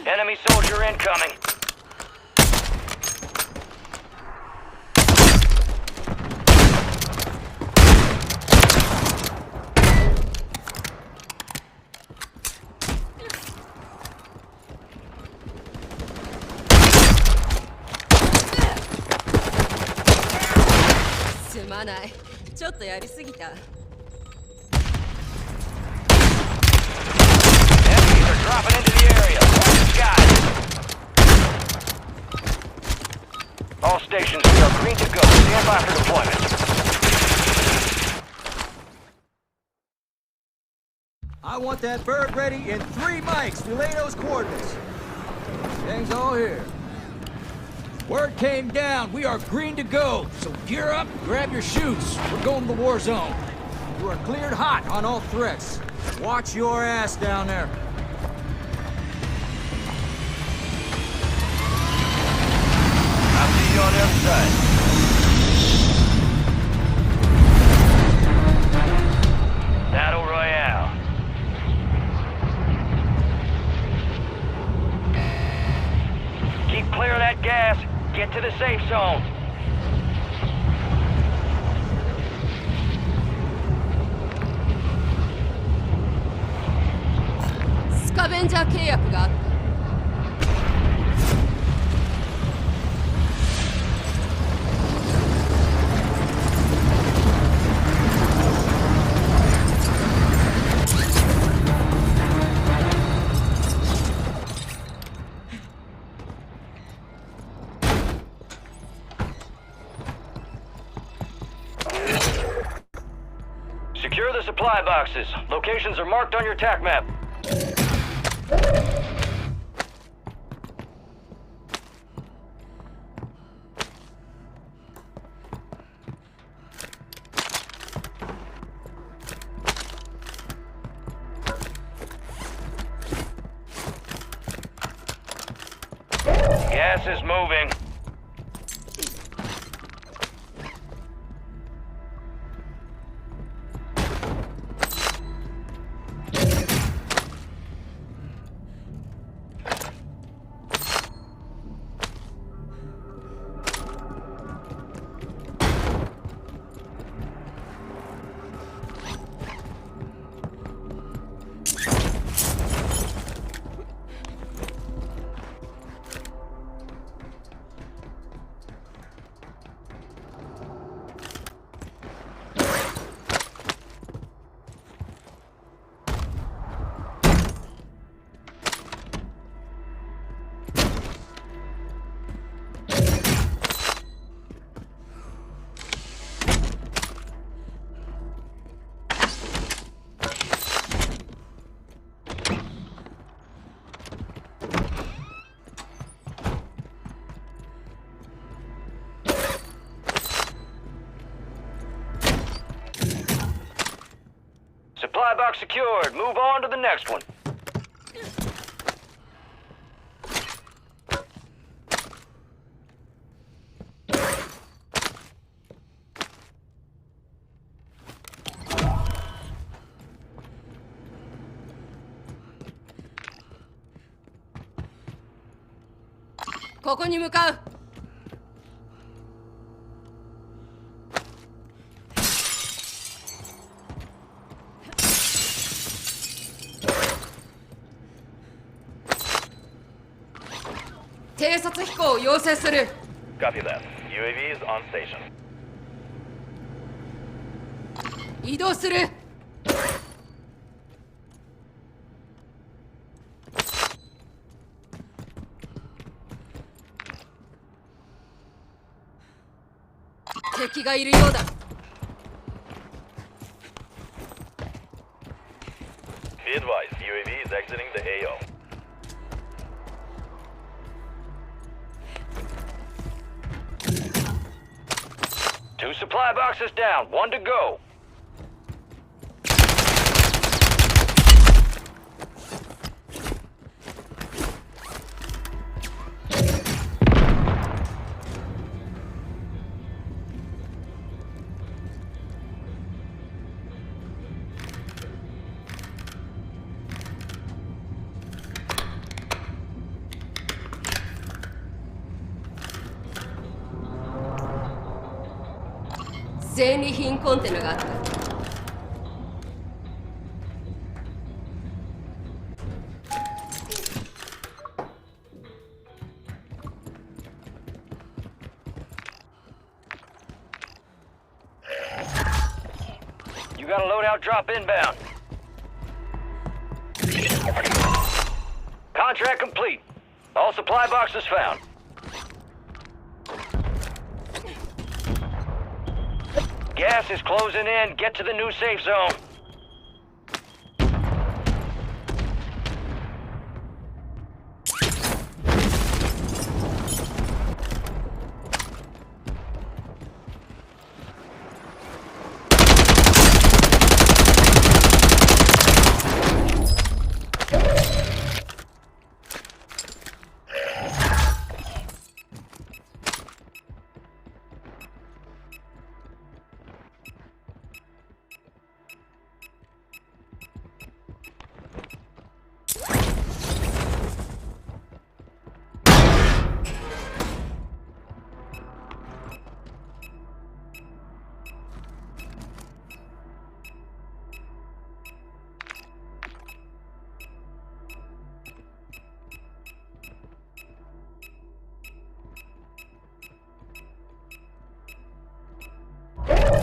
Enemy soldier incoming. Enemies are dropping into the area. Watch the skies. All stations, we are green to go. Stand by for deployment. I want that bird ready in 3 mics. Relay those coordinates. Gang's all here. Word came down. We are green to go. So gear up, grab your chutes. We're going to the war zone. You are cleared hot on all threats. Watch your ass down there. I'll see you on the other side. Battle Royale. Keep clear of that gas. Get to the safe zone. Scavenger 契約があった。Secure the supply boxes. Locations are marked on your TAC map. Gas is moving. Supply box secured. Move on to the next one.ここに向かう。偵察飛行を要請する。Copy that. UAV is on station. 移動する。敵がいるようだ。Be advised, UAV is exiting the AO. Two supply boxes down, one to go. 全利品コンテナがあった。You got a loadout drop inbound. Contract complete. All supply boxes found. Gas is closing in. Get to the new safe zone.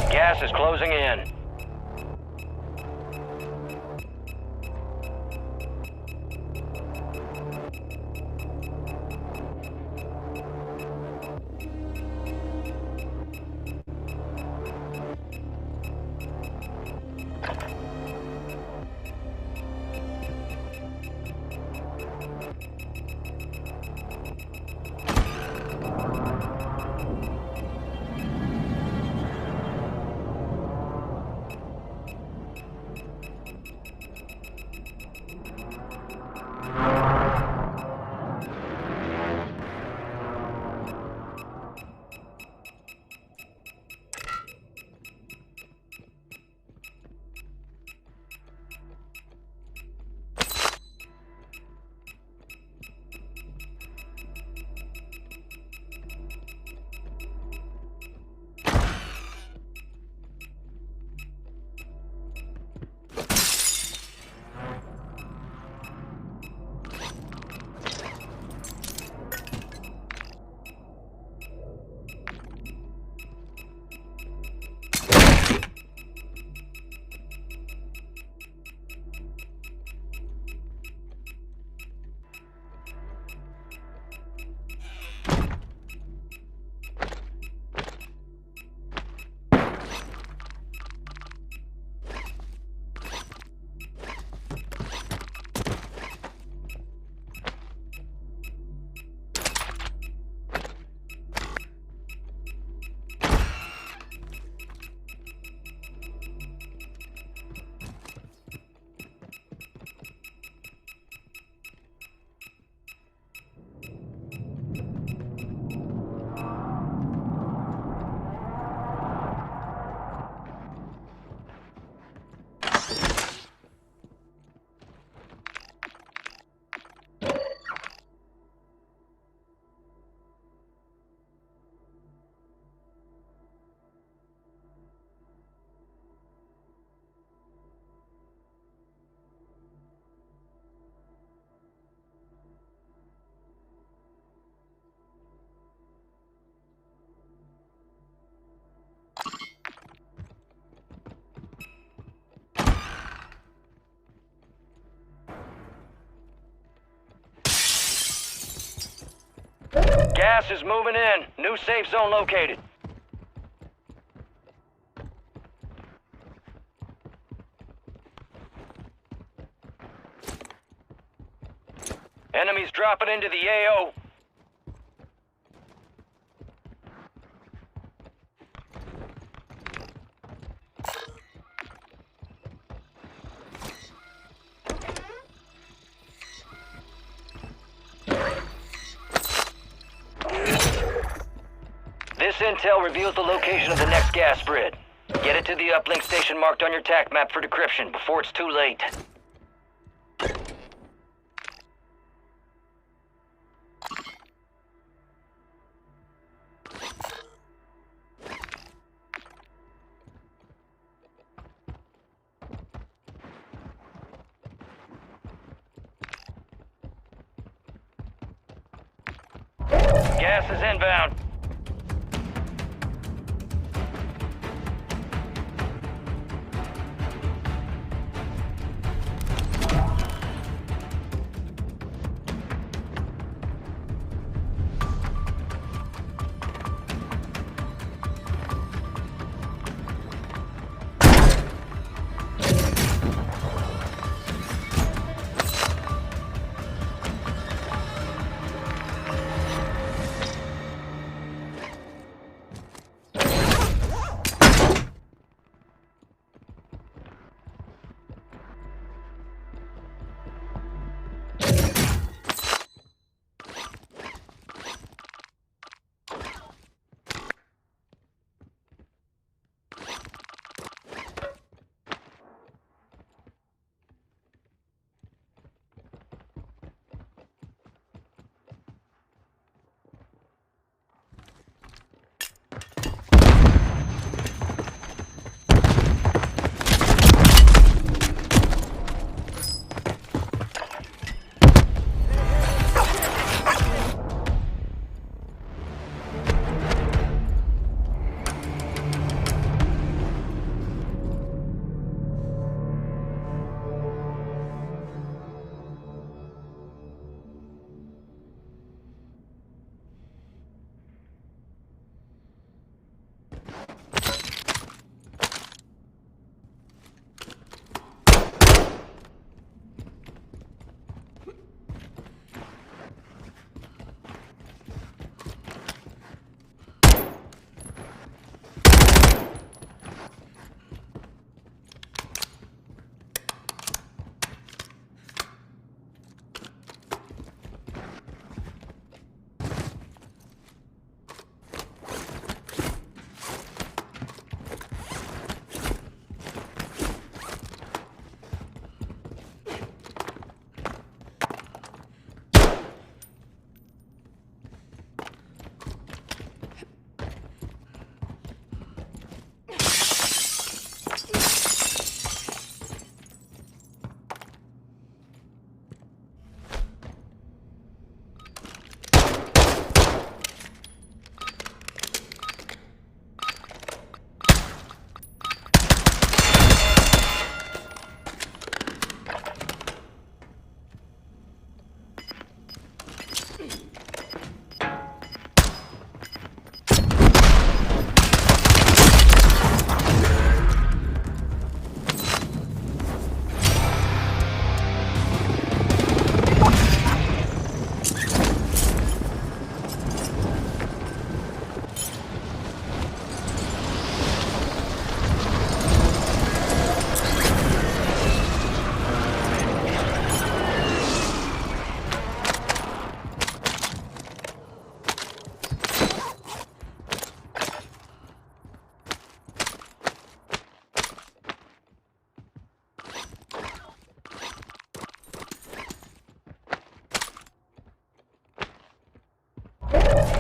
Gas is closing in. Gas is moving in. New safe zone located. Enemies dropping into the AO. This intel reveals the location of the next gas spread. Get it to the uplink station marked on your TAC map for decryption before it's too late. Gas is inbound.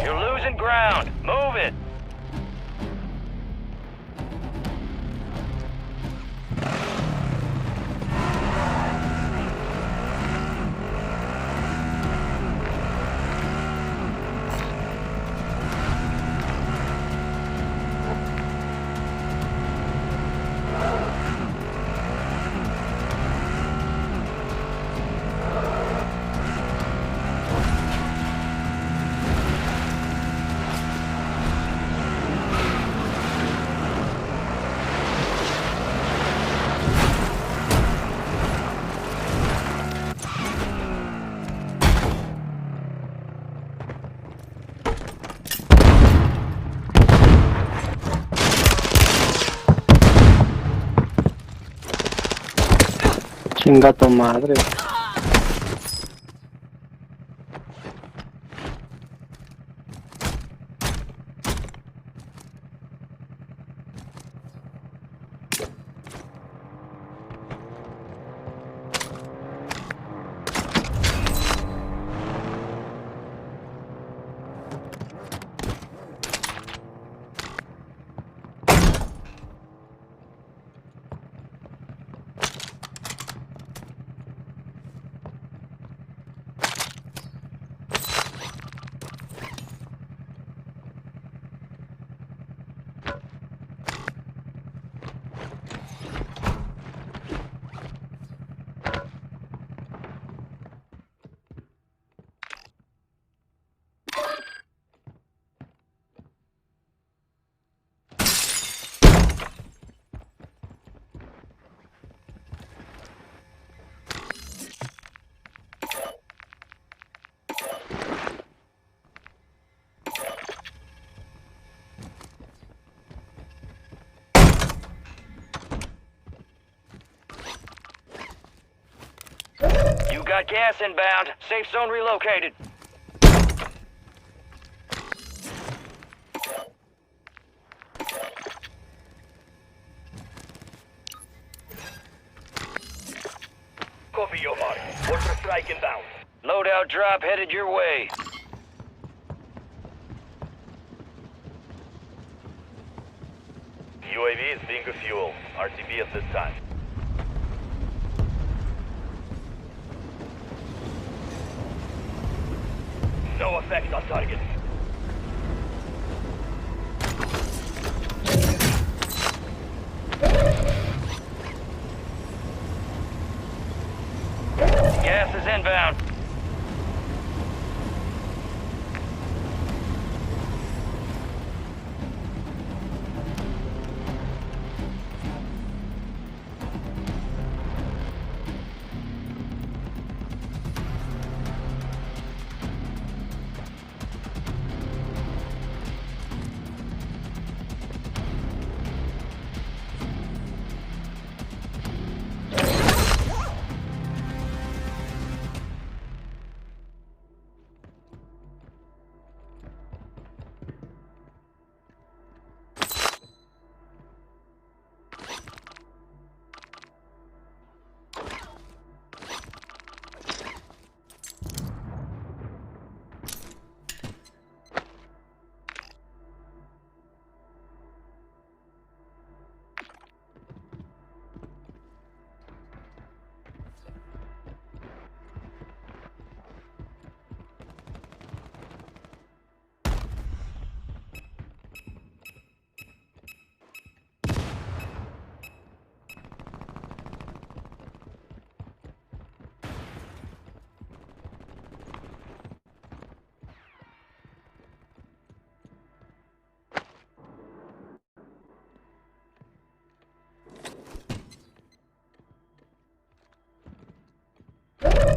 You're losing ground. Move it. Chinga tu madre. got gas inbound. Safe zone relocated. Copy your mark. Mortar strike inbound. Loadout drop headed your way. UAV is being fuel. RTB at this time. No effect on target. Gas is inbound.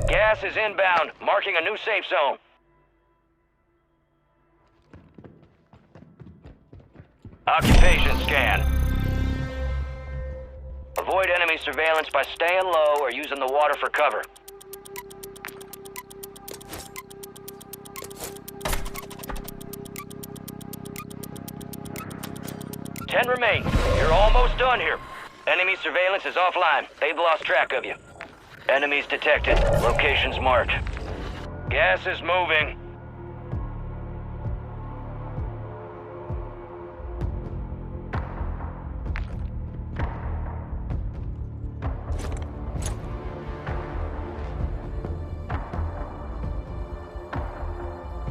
Gas is inbound, marking a new safe zone. Occupation scan. Avoid enemy surveillance by staying low or using the water for cover. Ten remain. You're almost done here. Enemy surveillance is offline. They've lost track of you. Enemies detected. Locations marked. Gas is moving.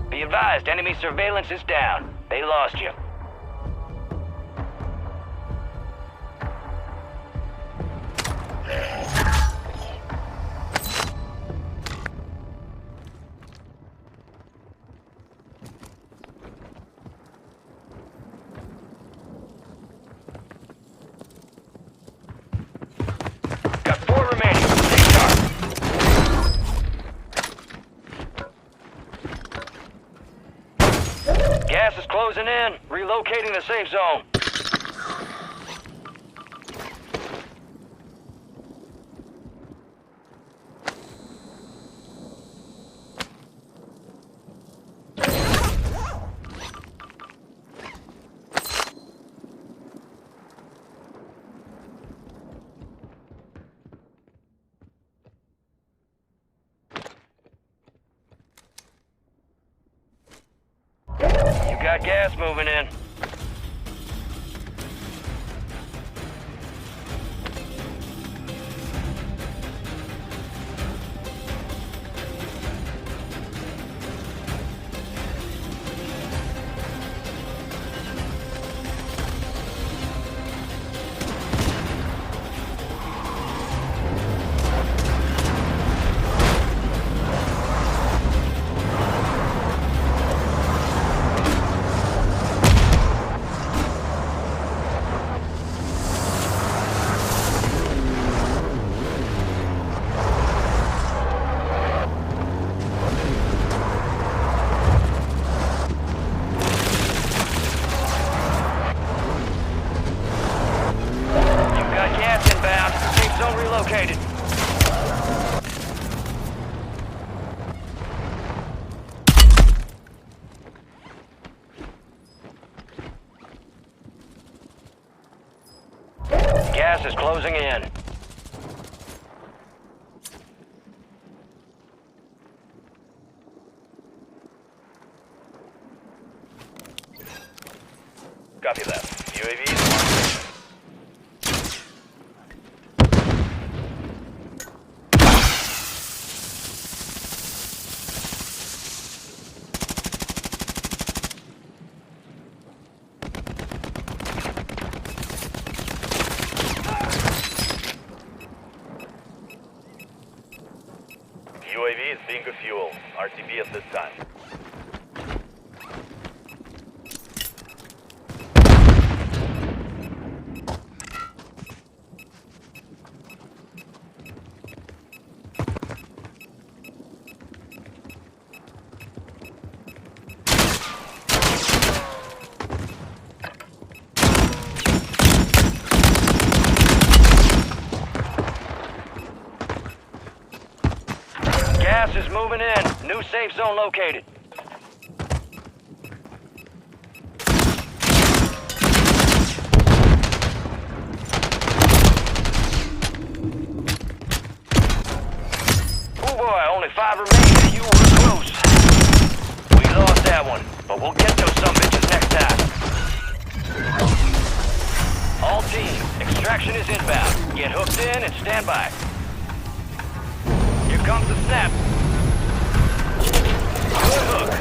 Be advised, enemy surveillance is down. They lost you. Got 4 remaining. Stay sharp. Gas is closing in. Relocating the safe zone. You got gas moving in. Gas is closing in. Copy that. UAV is marked. UAV is being fuel. RTB at this time. Gas is moving in. New safe zone located. Oh boy, only 5 remain. You were close. We lost that one, but we'll get those sumbitches next time. All teams, extraction is inbound. Get hooked in and stand by. Here comes the snap. Good hook.